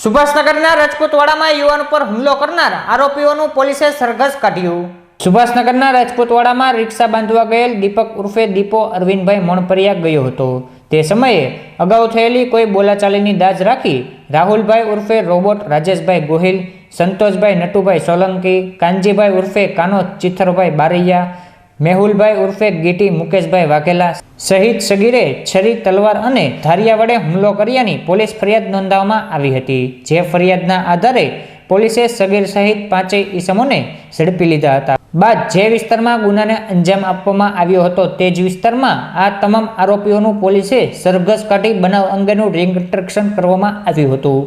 સુભાષનગરના રાજપૂતવાડામાં યુવાન પર હુમલો કરનાર આરોપીઓનું પોલીસે સરઘસ કાઢ્યું। સુભાષનગરના રાજપૂતવાડામાં રિક્ષા બાંધવા ગયેલ દીપક ઉર્ફે દીપો અરવિંદભાઈ મણપરિયા ગયો હતો। તે સમયે અગાઉ થયેલી કોઈ બોલાચાલીની દાજ રાખી રાહુલભાઈ ઉર્ફે રોબોટ રાજેશભાઈ ગોહિલ, સંતોષભાઈ નટુભાઈ સોલંકી, કાનજીભાઈ ઉર્ફે કાનો ચિથરભાઈ બારૈયા, મેહુલભાઈ ઉર્ફે ગીટી મુકેશભાઈ વાઘેલા સહિત સગીરે છરી, તલવાર અને ધારિયા વડે હુમલો કર્યાની પોલીસ ફરિયાદ નોંધાવવામાં આવી હતી। જે ફરિયાદના આધારે પોલીસે સગીર સહિત 5 ઈસમોને ઝડપી લીધા હતા। બાદ જે વિસ્તારમાં ગુનાને અંજામ આપવામાં આવ્યો હતો તે જ વિસ્તારમાં આ તમામ આરોપીઓનું પોલીસે સરઘસ કાઢી બનાવ અંગેનું રિકન્સ્ટ્રક્શન કરવામાં આવ્યું હતું।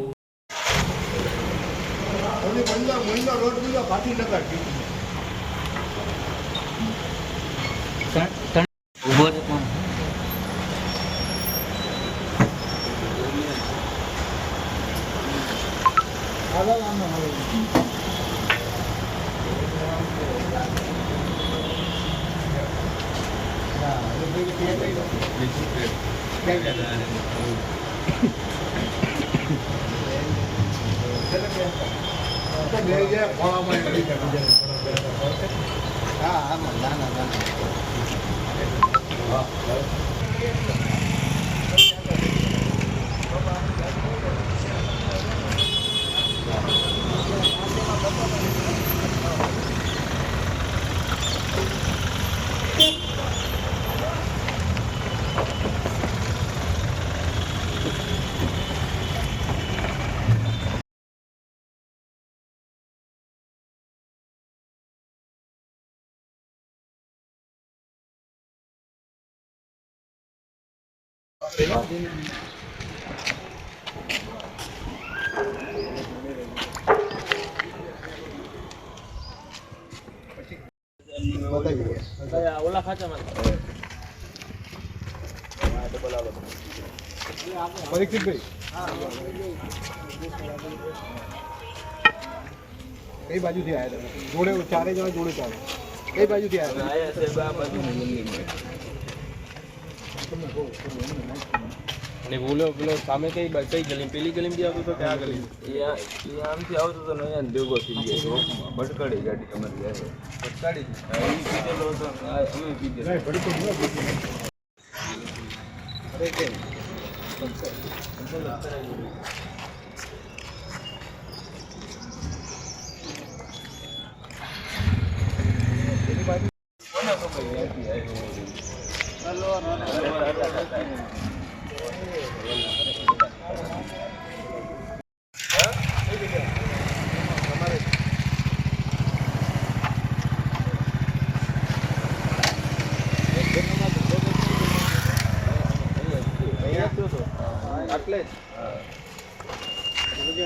कई बाजू थी आया था जोड़े चारे जण जोड़े चारे कई बाजू थी आया से बा बाजू ने बोलो बोलो सामे कई गली पेली गली में आवतो तो क्या गली ये आम થી આવતો તો નયા દેગો થઈ ગયો ભટકાડી ગાડી તમારી આવે ભટકાડી ઈ પીધેલો તો અમે પીધેલો નહીં ભટકો અરે કે એટલે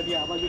જ આ બાજુ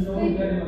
Ini jadi